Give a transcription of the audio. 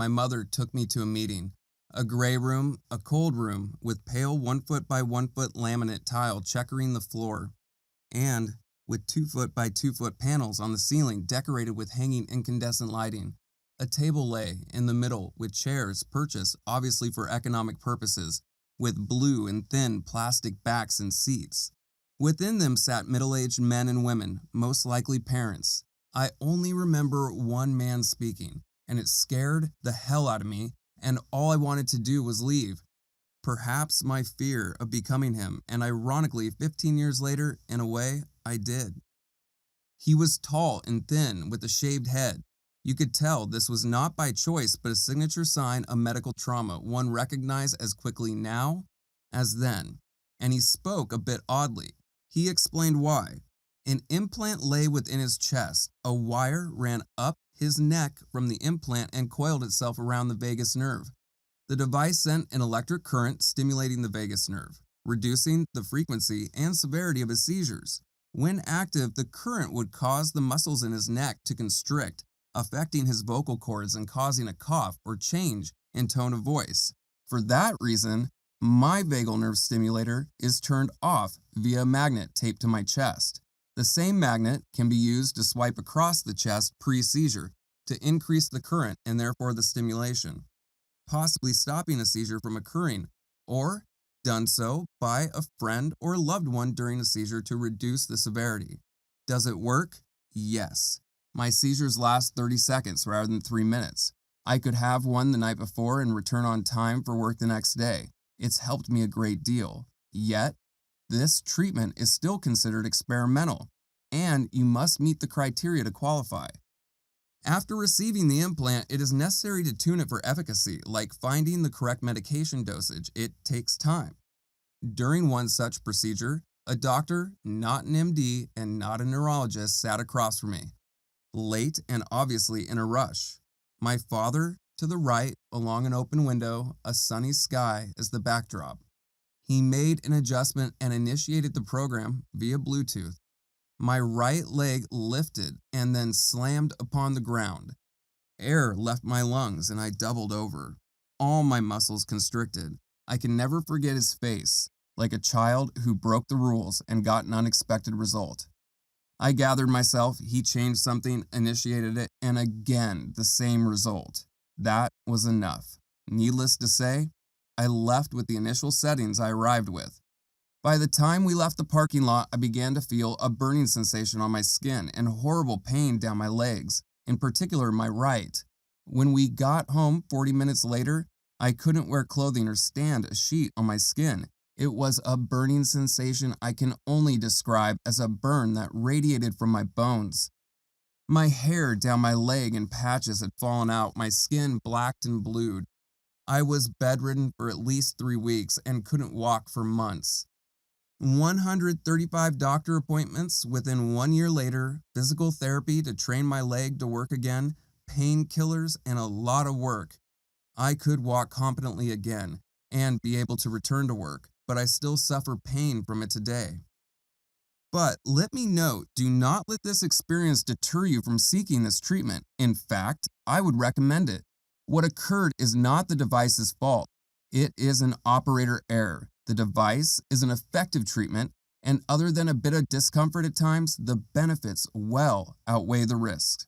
my mother took me to a meeting. A gray room, a cold room, with pale 1 foot by 1 foot laminate tile checkering the floor, and with 2 foot by 2 foot panels on the ceiling decorated with hanging incandescent lighting. A table lay in the middle with chairs purchased obviously for economic purposes, with blue and thin plastic backs and seats. Within them sat middle-aged men and women, most likely parents. I only remember one man speaking, and it scared the hell out of me, and all I wanted to do was leave. Perhaps my fear of becoming him, and ironically, 15 years later, in a way, I did. He was tall and thin with a shaved head. You could tell this was not by choice, but a signature sign of medical trauma, one recognized as quickly now as then. And he spoke a bit oddly. He explained why. An implant lay within his chest. A wire ran up his neck from the implant and coiled itself around the vagus nerve. The device sent an electric current stimulating the vagus nerve, reducing the frequency and severity of his seizures. When active, the current would cause the muscles in his neck to constrict, affecting his vocal cords and causing a cough or change in tone of voice. For that reason, my vagal nerve stimulator is turned off via a magnet taped to my chest. The same magnet can be used to swipe across the chest pre-seizure to increase the current and therefore the stimulation, possibly stopping a seizure from occurring, or done so by a friend or loved one during a seizure to reduce the severity. Does it work? Yes. My seizures last 30 seconds rather than 3 minutes. I could have one the night before and return on time for work the next day. It's helped me a great deal. Yet, this treatment is still considered experimental, and you must meet the criteria to qualify. After receiving the implant, it is necessary to tune it for efficacy, like finding the correct medication dosage. It takes time. During one such procedure, a doctor, not an MD and not a neurologist, sat across from me, late and obviously in a rush. My father to the right, along an open window, a sunny sky as the backdrop. He made an adjustment and initiated the program via Bluetooth. My right leg lifted and then slammed upon the ground. Air left my lungs and I doubled over. All my muscles constricted. I can never forget his face, like a child who broke the rules and got an unexpected result. I gathered myself, he changed something, initiated it, and again the same result. That was enough. Needless to say, I left with the initial settings I arrived with. By the time we left the parking lot, I began to feel a burning sensation on my skin and horrible pain down my legs, in particular my right. When we got home 40 minutes later, I couldn't wear clothing or stand a sheet on my skin. It was a burning sensation I can only describe as a burn that radiated from my bones. My hair down my leg in patches had fallen out, my skin blacked and blued. I was bedridden for at least 3 weeks and couldn't walk for months. 135 doctor appointments within 1 year later, physical therapy to train my leg to work again, painkillers, and a lot of work. I could walk competently again and be able to return to work, but I still suffer pain from it today. But let me note, do not let this experience deter you from seeking this treatment. In fact, I would recommend it. What occurred is not the device's fault. It is an operator error. The device is an effective treatment, and other than a bit of discomfort at times, the benefits well outweigh the risks.